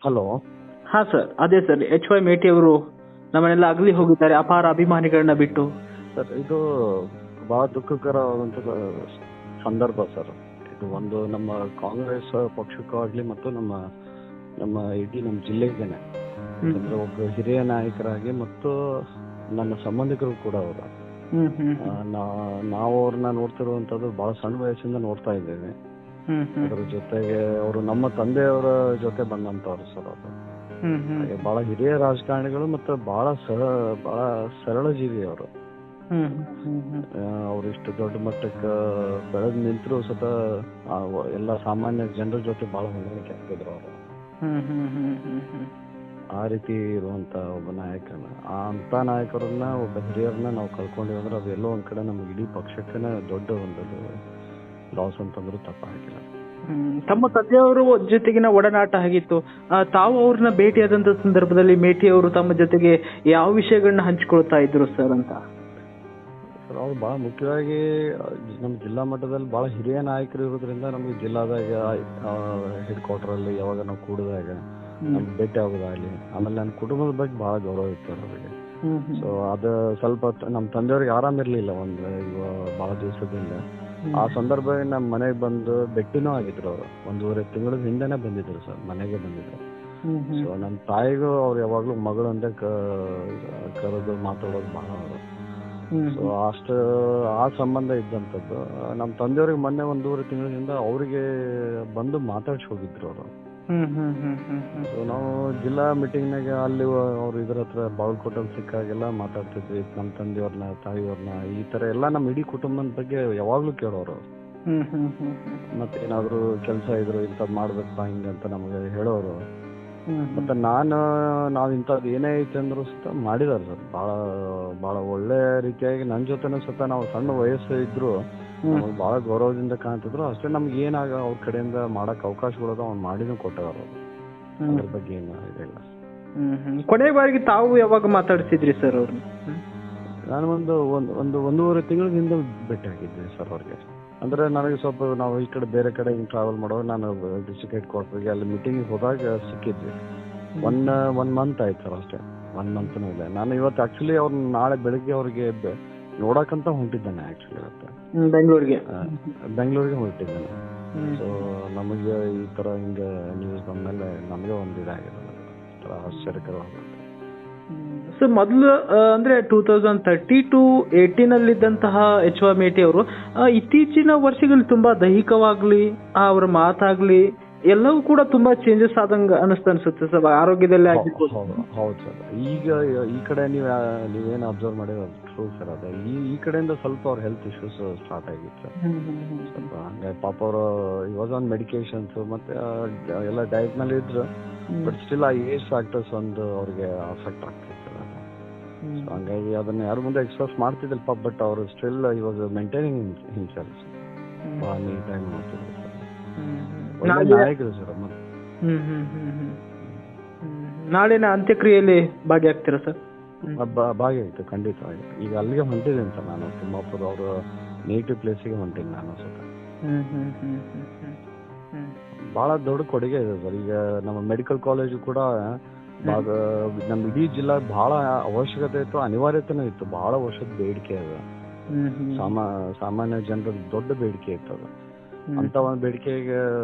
Hello. ಹಾ sir, ಅದೇ sir, HY ಮೇಟಿ ಅವರು ನಮ್ಮನ್ನೆಲ್ಲ ಅಗಲಿ ಹೋಗಿದ್ದಾರೆ ಅಪಾರ ಅಭಿಮಾನಿಗಳನ್ನ ಬಿಟ್ಟು. ಸರ್, ಇದು ಬಹಳ ದುಃಖಕರವಾದಂಥ ಸಂದರ್ಭ ಸರ್. ಇದು ಒಂದು ನಮ್ಮ ಕಾಂಗ್ರೆಸ್ ಪಕ್ಷಕ್ಕಾಗ್ಲಿ ಮತ್ತು ನಮ್ಮ ಇಡೀ ನಮ್ಮ ಜಿಲ್ಲೆಗೇನೆ. ಯಾಕಂದ್ರೆ ಒಬ್ಬ ಹಿರಿಯ ನಾಯಕರಾಗಿ ಮತ್ತು ನನ್ನ ಸಂಬಂಧಿಕರು ಕೂಡ ಅವರು. ನಾವು ಅವ್ರನ್ನ ನೋಡ್ತಿರುವಂತದ್ದು ಬಹಳ ಸಣ್ಣ ವಯಸ್ಸಿಂದ ನೋಡ್ತಾ ಇದ್ದೇವೆ. ಅದ್ರ ಜೊತೆಗೆ ಅವರು ನಮ್ಮ ತಂದೆಯವರ ಜೊತೆ ಬಂದಂತವ್ರು ಸರ್. ಅವರು ಬಹಳ ಹಿರಿಯ ರಾಜಕಾರಣಿಗಳು ಮತ್ತು ಬಹಳ ಸರಳ ಜೀವಿ ಅವರು. ಅವ್ರು ಇಷ್ಟು ದೊಡ್ಡ ಮಟ್ಟಕ್ಕೆ ಬೆಳೆದು ನಿಂತರೂ ಸತ ಎಲ್ಲ ಸಾಮಾನ್ಯ ಜನರ ಜೊತೆ ಬಹಳ ಹೊಂದಾಣಿಕೆ ಆಗ್ತಿದ್ರು ಅವರು. ಆ ರೀತಿ ಇರುವಂತ ಒಬ್ಬ ನಾಯಕನ, ಅಂತ ನಾಯಕರನ್ನ, ಒಬ್ಬ ಹಿರಿಯರನ್ನ ನಾವು ಕಳ್ಕೊಂಡಿವಿ ಅಂದ್ರೆ ಅದು ಎಲ್ಲೋ ಒಂದ್ ಕಡೆ ನಮ್ಗೆ ಇಡೀ ಪಕ್ಷಕ್ಕೇನೆ ದೊಡ್ಡ ಒಂದು ಲಾಸ್ ಅಂತಂದ್ರೂ ತಪ್ಪಾಗಿಲ್ಲ. ತಮ್ಮ ತಂದೆಯವರು ಜೊತೆಗಿನ ಒಡನಾಟ ಆಗಿತ್ತು. ತಾವು ಅವ್ರನ್ನ ಭೇಟಿಯಾದಂತ ಸಂದರ್ಭದಲ್ಲಿ ಮೇಟಿ ಅವರು ತಮ್ಮ ಜೊತೆಗೆ ಯಾವ ವಿಷಯಗಳನ್ನ ಹಂಚಿಕೊಳ್ತಾ ಇದ್ರು ಸರ್ ಅಂತ? ಸರ್, ಅವ್ರು ಬಹಳ ಮುಖ್ಯವಾಗಿ ನಮ್ಮ ಜಿಲ್ಲಾ ಮಟ್ಟದಲ್ಲಿ ಬಹಳ ಹಿರಿಯ ನಾಯಕರು ಇರೋದ್ರಿಂದ ನಮ್ಗೆ ಜಿಲ್ಲಾದಾಗ ಹೆಡ್ ಕ್ವಾರ್ಟರ್ ಅಲ್ಲಿ ಯಾವಾಗ ನಾವು ಕೂಡಿದಾಗ ನಮ್ಗೆ ಭೇಟಿ ಆಗೋದಾಗ್ಲಿ, ಆಮೇಲೆ ನನ್ನ ಕುಟುಂಬದ ಬಗ್ಗೆ ಬಹಳ ಗೌರವ ಇತ್ತು ಅವರಿಗೆ. ಸೊ ಅದು ಸ್ವಲ್ಪ ನಮ್ಮ ತಂದೆಯವ್ರಿಗೆ ಆರಾಮಿರ್ಲಿಲ್ಲ ಬಹಳ ದಿವಸದಿಂದ. ಆ ಸಂದರ್ಭದಲ್ಲಿ ನಮ್ಮ ಮನೆಗೆ ಬಂದು ಭೇಟಿನೂ ಆಗಿದ್ರು. ಅವರು 1.5 ತಿಂಗಳ ಹಿಂದೆನೆ ಬಂದಿದ್ರು ಸರ್, ಮನೆಗೆ ಬಂದಿದ್ರು. ಸೊ ನಮ್ಮ ತಾಯಿಗೂ ಅವ್ರು ಯಾವಾಗ್ಲೂ ಮಗಳು ಅಂತ ಕರೆದು ಮಾತಾಡೋದು ಬಹಳ ಅವರು. ಸೊ ಅಷ್ಟು ಆ ಸಂಬಂಧ ಇದ್ದಂಥದ್ದು. ನಮ್ಮ ತಂದೆಯವ್ರಿಗೆ ಮೊನ್ನೆ 1.5 ತಿಂಗಳಿಂದ ಅವರಿಗೆ ಬಂದು ಮಾತಾಡ್ಸಿ ಹೋಗಿದ್ರು ಅವರು. ಸೊ ನಾವು ಜಿಲ್ಲಾ ಮೀಟಿಂಗ್ನಾಗ ಅಲ್ಲಿ ಅವ್ರು ಇದ್ರ ಹತ್ರ ಬಾಗಲಕೋಟಲ್ಲಿ ಸಿಕ್ಕಾಗೆಲ್ಲ ಮಾತಾಡ್ತಿದ್ವಿ. ನಮ್ಮ ತಂದೆಯವ್ರನ್ನ, ತಾಯಿಯವ್ರನ್ನ, ಈ ತರ ಎಲ್ಲ ನಮ್ಮ ಇಡೀ ಕುಟುಂಬದ ಬಗ್ಗೆ ಯಾವಾಗ್ಲೂ ಕೇಳೋರು. ಮತ್ತೇನಾದ್ರು ಕೆಲಸ ಇದ್ರು ಇಂಥದ್ ಮಾಡ್ಬೇಕಪ್ಪ ಹಿಂಗಂತ ನಮಗೆ ಹೇಳೋರು. ಮತ್ತೆ ನಾವ್ ಇಂಥದ್ದು ಏನೇ ಐತೆ ಅಂದ್ರು ಸತ ಮಾಡಿದಾರೆ ಸರ್. ಬಹಳ ಒಳ್ಳೆ ರೀತಿಯಾಗಿ ನನ್ನ ಜೊತೆನೂ ಸತ ನಾವು ಸಣ್ಣ ವಯಸ್ಸು ಇದ್ರು ನಮಗೆ ಬಹಳ ಗೌರವದಿಂದ ಕಾಣ್ತಿದ್ರು. ಅಷ್ಟೇ ನಮ್ಗೆ ಏನಾಗ ಅವ್ರ ಕಡೆಯಿಂದ ಮಾಡಕ್ ಅವಕಾಶಗಳದ ಅವ್ನು ಮಾಡಿನೂ ಕೊಟ್ಟವರು. ಅದ್ರ ಬಗ್ಗೆ ಏನು ಇದಿಲ್ಲ. ಕೊನೆ ಬಾರಿಗೆ ತಾವು ಯಾವಾಗ ಮಾತಾಡ್ಸಿದ್ರಿ ಸರ್ ಅವ್ರನ್ನ? ನಾನು ಒಂದು 1.5 ತಿಂಗಳಿಂದ ಭೇಟಿ ಆಗಿದ್ದೆ ಸರ್ ಅವ್ರಿಗೆ. ಅಂದ್ರೆ ನನಗೆ ಸ್ವಲ್ಪ ನಾವು ಈ ಕಡೆ ಬೇರೆ ಕಡೆ ಟ್ರಾವೆಲ್ ಮಾಡುವಾಗ ನಾನು ಡಿಸ್ಟ್ರಿಕ್ಟ್ ಹೆಡ್ ಕ್ವಾರ್ಟರ್ಗೆ ಅಲ್ಲಿ ಮೀಟಿಂಗ್ ಹೋದಾಗ ಸಿಕ್ಕಿದ್ವಿ. ಒನ್ ಮಂತ್ ಆಯ್ತು ಸರ್, ಅಷ್ಟೇ. 1 ಮಂತ್ನೂ ಇಲ್ಲ. ನಾನು ಇವತ್ತು ಆಕ್ಚುಲಿ ಅವ್ರನ್ನ ನಾಳೆ ಬೆಳಿಗ್ಗೆ ಅವ್ರಿಗೆ ನೋಡಕಂತ ಹೊಂಟಿದ್ದೇನೆ. ಆಕ್ಚುಲಿ ಇವತ್ತು ಬೆಂಗಳೂರಿಗೆ ಹೊರಟಿದ್ದೇನೆ. ಸೊ ನಮಗೆ ಈ ತರ ಹಿಂಗೆ ನ್ಯೂಸ್ ಬಂದ್ಮೇಲೆ ನಮಗೆ ಒಂದು ಇದಾಗಿದೆ, ಆಶ್ಚರ್ಯಕರವಾಗುತ್ತೆ. ಸರ್, ಮೊದಲು ಅಂದ್ರೆ 2013 to 18 ಅಲ್ಲಿದ್ದಂತಹ HY ಮೇಟಿ ಅವರು ಇತ್ತೀಚಿನ ವರ್ಷಗಳಲ್ಲಿ ತುಂಬಾ ದೈಹಿಕವಾಗ್ಲಿ, ಅವರ ಮಾತಾಗ್ಲಿ ಎಲ್ಲವೂ ಕೂಡ ತುಂಬಾ ಚೇಂಜಸ್ ಆದಂಗ ಅನಿಸುತ್ತೆ ಸರ್, ಆರೋಗ್ಯದಲ್ಲೇ ಆಗಿರ್ಬೋದು. ಹೌದು ಸರ್. ಈಗ ಈ ಕಡೆ ನೀವೇನು ಅಬ್ಸರ್ವ್ ಮಾಡಿದ್ರೆ ಟ್ರೂ ಸರ್. ಅದೇ ಈ ಕಡೆಯಿಂದ ಸ್ವಲ್ಪ ಅವ್ರ ಹೆಲ್ತ್ ಇಶ್ಯೂಸ್ ಸ್ಟಾರ್ಟ್ ಆಗಿತ್ತು ಸರ್. ಸ್ವಲ್ಪ ಹಂಗೆ ಪಾಪ ಅವರು ಇವಾಗ ಒಂದು ಮೆಡಿಕೇಶನ್ಸ್ ಮತ್ತೆ ಎಲ್ಲ ಡಯಟ್ ನಲ್ಲಿ ಇದ್ರು. ಬಟ್ ಸ್ಟಿಲ್ ಆ ಏಜ್ ಫ್ಯಾಕ್ಟರ್ಸ್ ಒಂದು ಅವ್ರಿಗೆ ಅಫೆಕ್ಟ್ ಆಗ್ತಿತ್ತು. ಹಂಗಾಗಿ ಅದನ್ನ ಯಾರು ಮುಂದೆ ಎಕ್ಸ್ಪ್ರೆಸ್ ಮಾಡ್ತಿದ್ದಿಲ್ಲ ಪಾಪ. ಬಟ್ ಅವರು ಸ್ಟಿಲ್ ಇವಾಗ ಮೇಂಟೈನಿಂಗ್ ಹಿಮ್ಸೆಲ್ಫ್ ಬಹಳ ನೀಟಾಗಿ ಮಾಡ್ತಿದ್ರು ಸರ್. ನಾಯಕರು ಸರ್. ನಾಳಿನ ಅಂತ್ಯಕ್ರಿಯೆಯಲ್ಲಿ ಭಾಗಿಯಾಗ್ತೀರಾ ಸರ್? ಭಾಗಿಯಾಯ್ತು, ಖಂಡಿತವಾಗಿ. ಈಗ ಅಲ್ಲಿಗೆ ಹೊಂಟಿದ್ದೀನಿ ಸರ್ ನಾನು. ತಿಮ್ಮಾಪುರ ಅವ್ರ ನೇಟಿವ್ ಪ್ಲೇಸಿಗೆ ಹೊಂಟೀನಿ ನಾನು ಸರ್. ಬಹಳ ದೊಡ್ಡ ಕೊಡುಗೆ ಇದೆ ಸರ್. ಈಗ ನಮ್ಮ ಮೆಡಿಕಲ್ ಕಾಲೇಜು ಕೂಡ ನಮ್ಮ ಇಡೀ ಜಿಲ್ಲಾ ಬಹಳ ಅವಶ್ಯಕತೆ ಇತ್ತು, ಅನಿವಾರ್ಯತೆನೂ ಇತ್ತು. ಬಹಳ ವರ್ಷದ ಬೇಡಿಕೆ ಅದು. ಸಾಮಾನ್ಯ ಜನರ ದೊಡ್ಡ ಬೇಡಿಕೆ ಇತ್ತು ಅದು. ಅಂತ ಒಂದು ಬೇಡಿಕೆಗೆ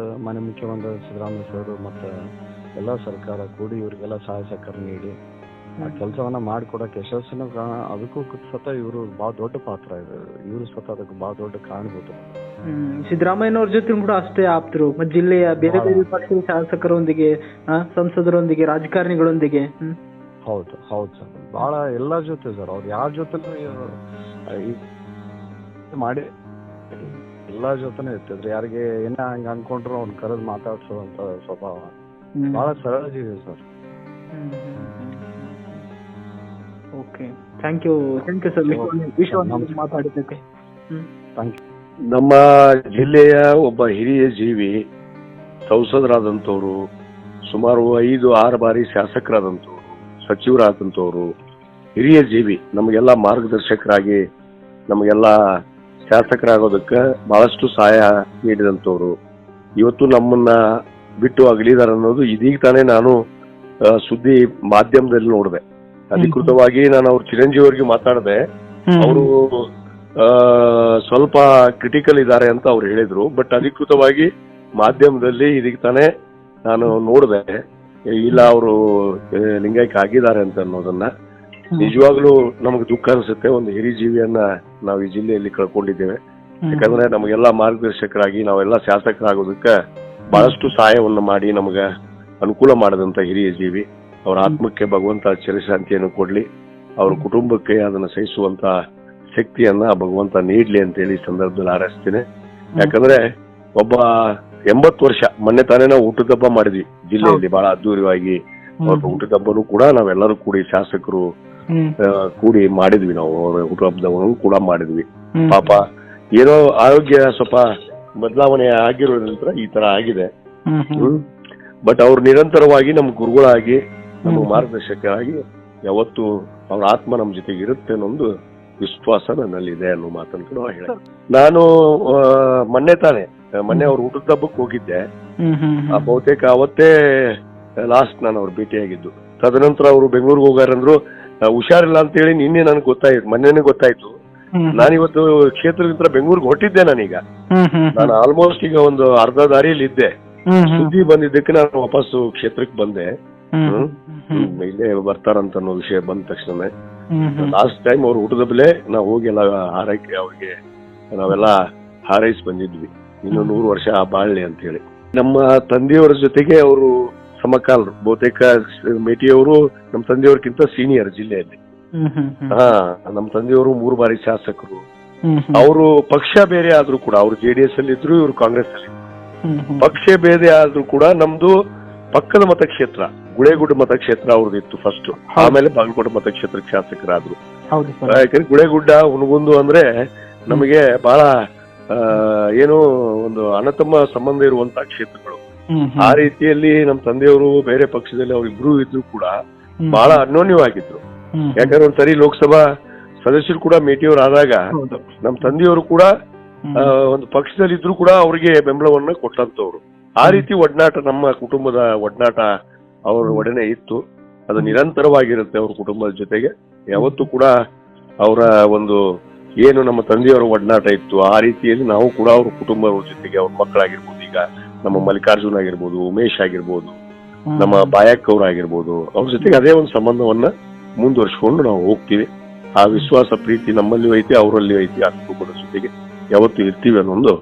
ಮನೆ ಮುಖ್ಯಮಂತ್ರಿ ಸಿದ್ದರಾಮಯ್ಯ ಸರ್ ಮತ್ತೆ ಎಲ್ಲ ಸರ್ಕಾರ ಕೂಡಿ ಇವ್ರಿಗೆಲ್ಲ ಸಹಾಯ ಸಹಕಾರ ನೀಡಿ ಆ ಕೆಲಸವನ್ನ ಮಾಡಿಕೊಡಕ್ಕೆ ಯಶಸ್ಸಿನ ಕಾರಣ. ಅದಕ್ಕೂ ಸತ ಇವರು ಬಹಳ ದೊಡ್ಡ ಪಾತ್ರ ಇದೆ. ಇವರು ಸತ ಅದಕ್ಕೆ ಬಹಳ ದೊಡ್ಡ ಕಾರಣಭೂತ. ಸಿದ್ದರಾಮಯ್ಯನವ್ರ ಜೊತೆ ಕೂಡ ಅಷ್ಟೇ ಆಪ್ತರು. ಜಿಲ್ಲೆಯ ಬೇರೆ ಬೇರೆ ಪಕ್ಷದ ಶಾಸಕರೊಂದಿಗೆ, ಸಂಸದರೊಂದಿಗೆ, ರಾಜಕಾರಣಿಗಳೊಂದಿಗೆ. ಹೌದು ಸರ್. ಬಹಳ ಎಲ್ಲರ ಜೊತೆ ಸರ್. ಅವ್ರು ಯಾರ ಜೊತೆ ಮಾಡಿ ಎಲ್ಲಾ ಜೊತೆನೂ ಇರ್ತಿದ್ರು. ಯಾರಿಗೆ ಏನ ಹಂಗ ಅನ್ಕೊಂಡ್ರು ಅವ್ನ ಕರೆದು ಮಾತಾಡ್ಸೋಂತ ಸ್ವಭಾವ. ಬಹಳ ಸರಳ ಜೀವಿ sir. Okay, thank you sir ವಿಷಯವನ್ನು ಮಾತಾಡಿದ್ದಕ್ಕೆ. Thank you. ನಮ್ಮ ಜಿಲ್ಲೆಯ ಒಬ್ಬ ಹಿರಿಯ ಜೀವಿ, ಸಂಸದರಾದಂಥವ್ರು, ಸುಮಾರು 5-6 ಬಾರಿ ಶಾಸಕರಾದಂಥವ್ರು, ಸಚಿವರಾದಂಥವ್ರು, ಹಿರಿಯ ಜೀವಿ, ನಮಗೆಲ್ಲ ಮಾರ್ಗದರ್ಶಕರಾಗಿ ನಮಗೆಲ್ಲ ಶಾಸಕರಾಗೋದಕ್ಕೆ ಬಹಳಷ್ಟು ಸಹಾಯ ನೀಡಿದಂಥವ್ರು ಇವತ್ತು ನಮ್ಮನ್ನ ಬಿಟ್ಟು ಅಗಲಿದಾರ ಅನ್ನೋದು ಇದೀಗ ತಾನೇ ನಾನು ಸುದ್ದಿ ಮಾಧ್ಯಮದಲ್ಲಿ ನೋಡಿದೆ. ಅಧಿಕೃತವಾಗಿ ನಾನು ಅವ್ರ ಚಿರಂಜೀವಿ ಅವರಿಗೆ ಮಾತಾಡಿದೆ. ಅವರು ಸ್ವಲ್ಪ ಕ್ರಿಟಿಕಲ್ ಇದ್ದಾರೆ ಅಂತ ಅವ್ರು ಹೇಳಿದ್ರು. ಬಟ್ ಅಧಿಕೃತವಾಗಿ ಮಾಧ್ಯಮದಲ್ಲಿ ಇದಕ್ಕೆ ತಾನೇ ನಾನು ನೋಡಿದೆ, ಇಲ್ಲ ಅವರು ಲಿಂಗೈಕ್ಯ ಆಗಿದ್ದಾರೆ ಅಂತ ಅನ್ನೋದನ್ನ. ನಿಜವಾಗ್ಲೂ ನಮ್ಗೆ ದುಃಖ ಅನ್ಸುತ್ತೆ. ಒಂದು ಹಿರಿಯ ಜೀವಿಯನ್ನ ನಾವು ಈ ಜಿಲ್ಲೆಯಲ್ಲಿ ಕಳ್ಕೊಂಡಿದ್ದೇವೆ. ಯಾಕಂದ್ರೆ ನಮಗೆಲ್ಲ ಮಾರ್ಗದರ್ಶಕರಾಗಿ ನಾವೆಲ್ಲ ಶಾಸಕರಾಗೋದಕ್ಕೆ ಬಹಳಷ್ಟು ಸಹಾಯವನ್ನ ಮಾಡಿ ನಮಗ ಅನುಕೂಲ ಮಾಡದಂತ ಹಿರಿಯ ಜೀವಿ. ಅವರ ಆತ್ಮಕ್ಕೆ ಭಗವಂತ ಚಿರಶಾಂತಿಯನ್ನು ಕೊಡ್ಲಿ, ಅವ್ರ ಕುಟುಂಬಕ್ಕೆ ಅದನ್ನ ಸಹಿಸುವಂತ ಶಕ್ತಿಯನ್ನ ಭಗವಂತ ನೀಡ್ಲಿ ಅಂತ ಹೇಳಿ ಸಂದರ್ಭದಲ್ಲಿ ಹಾರೈಸ್ತೀನಿ. ಯಾಕಂದ್ರೆ ಒಬ್ಬ 80 ವರ್ಷ ಮೊನ್ನೆ ತಾನೇ ನಾವು ಹುಟ್ಟುಹಬ್ಬ ಮಾಡಿದ್ವಿ ಜಿಲ್ಲೆಯಲ್ಲಿ ಬಹಳ ಅದ್ದೂರಿಯಾಗಿ. ಅವ್ರ ಹುಟ್ಟುಹಬ್ಬನು ಕೂಡ ನಾವೆಲ್ಲರೂ ಕೂಡಿ ಶಾಸಕರು ಕೂಡಿ ಮಾಡಿದ್ವಿ. ನಾವು ಅವ್ರ ಹುಟ್ಟುಹಬ್ಬದವನು ಕೂಡ ಮಾಡಿದ್ವಿ. ಪಾಪ ಏನೋ ಆರೋಗ್ಯ ಸ್ವಲ್ಪ ಬದಲಾವಣೆ ಆಗಿರೋದ್ರಿಂದ ಈ ತರ ಆಗಿದೆ. ಬಟ್ ಅವ್ರು ನಿರಂತರವಾಗಿ ನಮ್ ಗುರುಗಳಾಗಿ ನಮ್ಮ ಮಾರ್ಗದರ್ಶಕರಾಗಿ ಯಾವತ್ತು ಅವ್ರ ಆತ್ಮ ನಮ್ ಜೊತೆಗೆ ಇರುತ್ತೆ ಅನ್ನೊಂದು ವಿಶ್ವಾಸ ನನ್ನಲ್ಲಿದೆ ಅನ್ನೋ ಮಾತನ್ನು ಕೂಡ ಹೇಳ. ನಾನು ಮೊನ್ನೆ ಅವ್ರ ಊಟದ ಹಬ್ಬಕ್ಕೆ ಹೋಗಿದ್ದೆ. ಬಹುತೇಕ ಅವತ್ತೇ ಲಾಸ್ಟ್ ನಾನು ಅವ್ರು ಭೇಟಿಯಾಗಿದ್ದು. ತದನಂತರ ಅವರು ಬೆಂಗಳೂರಿಗೆ ಹೋಗಾರಂದ್ರು. ಹುಷಾರಿಲ್ಲ ಅಂತ ಹೇಳಿ ನಿನ್ನೆ ನನಗೆ ಗೊತ್ತಾಯ್ತು, ಮೊನ್ನೆನೇ ಗೊತ್ತಾಯ್ತು. ನಾನಿವತ್ತು ಕ್ಷೇತ್ರದಿಂದ ಬೆಂಗಳೂರಿಗೆ ಹೊಟ್ಟಿದ್ದೆ. ನಾನು ಆಲ್ಮೋಸ್ಟ್ ಈಗ ಒಂದು ಅರ್ಧ ದಾರಿಯಲ್ಲಿ ಇದ್ದೆ. ಸುದ್ದಿ ಬಂದಿದ್ದಕ್ಕೆ ನಾನು ವಾಪಸ್ಸು ಕ್ಷೇತ್ರಕ್ಕೆ ಬಂದೆ. ಇಲ್ಲೇ ಬರ್ತಾರಂತ ಅನ್ನೋ ವಿಷಯ ಬಂದ ತಕ್ಷಣ ಲಾಸ್ಟ್ ಟೈಮ್ ಅವ್ರು ಊಟದಲ್ಲೇ ನಾವು ಹೋಗಿ ಎಲ್ಲ ಹಾರೈಕೆ ಅವ್ರಿಗೆ ನಾವೆಲ್ಲ ಹಾರೈಸಿ ಬಂದಿದ್ವಿ. ಇನ್ನು 100 ವರ್ಷ ಬಾಳ್ಲಿ ಅಂತ ಹೇಳಿ. ನಮ್ಮ ತಂದೆಯವರ ಜೊತೆಗೆ ಅವರು ಸಮಕಾಲರು. ಬಹುತೇಕ ಮೇಟಿಯವರು ನಮ್ಮ ತಂದೆಯವ್ರಕ್ಕಿಂತ ಸೀನಿಯರ್ ಜಿಲ್ಲೆಯಲ್ಲಿ. ನಮ್ಮ ತಂದೆಯವರು 3 ಬಾರಿ ಶಾಸಕರು. ಅವರು ಪಕ್ಷ ಬೇರೆ ಆದ್ರೂ ಕೂಡ ಅವ್ರು JDS ಅಲ್ಲಿ ಇದ್ರು, ಇವ್ರು ಕಾಂಗ್ರೆಸ್ ಅಲ್ಲಿ ಇದ್ರು. ಪಕ್ಷ ಬೇರೆ ಆದ್ರೂ ಕೂಡ ನಮ್ದು ಪಕ್ಕದ ಮತಕ್ಷೇತ್ರ ಗುಳೇಗುಡ್ಡ ಮತಕ್ಷೇತ್ರ ಅವ್ರದ್ದಿತ್ತು ಫಸ್ಟ್. ಆಮೇಲೆ ಬಾಗಲಕೋಟೆ ಮತಕ್ಷೇತ್ರಕ್ಕೆ ಶಾಸಕರಾದ್ರು. ಯಾಕಂದ್ರೆ ಗುಳೇಗುಡ್ಡ ಹುನಗುಂದು ಅಂದ್ರೆ ನಮಗೆ ಬಹಳ ಏನೋ ಒಂದು ಅಣ್ಣತಮ್ಮ ಸಂಬಂಧ ಇರುವಂತ ಕ್ಷೇತ್ರಗಳು. ಆ ರೀತಿಯಲ್ಲಿ ನಮ್ಮ ತಂದೆಯವರು ಬೇರೆ ಪಕ್ಷದಲ್ಲಿ ಅವ್ರಿಬ್ರು ಇದ್ರು ಕೂಡ ಬಹಳ ಅನ್ಯೋನ್ಯವಾಗಿದ್ರು. ಯಾಕಂದ್ರೆ ಒಂದ್ಸರಿ ಲೋಕಸಭಾ ಸದಸ್ಯರು ಕೂಡ ಮೇಟಿಯವರು ಆದಾಗ ನಮ್ಮ ತಂದೆಯವರು ಕೂಡ ಒಂದು ಪಕ್ಷದಲ್ಲಿ ಇದ್ರು ಕೂಡ ಅವ್ರಿಗೆ ಬೆಂಬಲವನ್ನ ಕೊಟ್ಟಂತವ್ರು. ಆ ರೀತಿ ಒಡನಾಟ, ನಮ್ಮ ಕುಟುಂಬದ ಒಡನಾಟ ಅವ್ರ ಒಡನೆ ಇತ್ತು. ಅದು ನಿರಂತರವಾಗಿರುತ್ತೆ ಅವ್ರ ಕುಟುಂಬದ ಜೊತೆಗೆ. ಯಾವತ್ತೂ ಕೂಡ ಅವರ ಒಂದು ಏನು ನಮ್ಮ ತಂದೆಯವರ ಒಡನಾಟ ಇತ್ತು ಆ ರೀತಿಯಲ್ಲಿ ನಾವು ಕೂಡ ಅವ್ರ ಕುಟುಂಬದ ಜೊತೆಗೆ ಅವ್ರ ಮಕ್ಕಳಾಗಿರ್ಬೋದು, ಈಗ ನಮ್ಮ ಮಲ್ಲಿಕಾರ್ಜುನ್ ಆಗಿರ್ಬೋದು, ಉಮೇಶ್ ಆಗಿರ್ಬೋದು, ನಮ್ಮ ಬಾಯಕ್ ಅವ್ರಾಗಿರ್ಬೋದು, ಅವ್ರ ಜೊತೆಗೆ ಅದೇ ಒಂದು ಸಂಬಂಧವನ್ನ ಮುಂದುವರ್ಸ್ಕೊಂಡು ನಾವು ಹೋಗ್ತೀವಿ. ಆ ವಿಶ್ವಾಸ ಪ್ರೀತಿ ನಮ್ಮಲ್ಲಿ ಐತಿ, ಅವರಲ್ಲಿ ಐತಿ. ಆ ಕುಟುಂಬದ ಜೊತೆಗೆ ಯಾವತ್ತೂ ಇರ್ತೀವಿ ಅನ್ನೋ ಒಂದು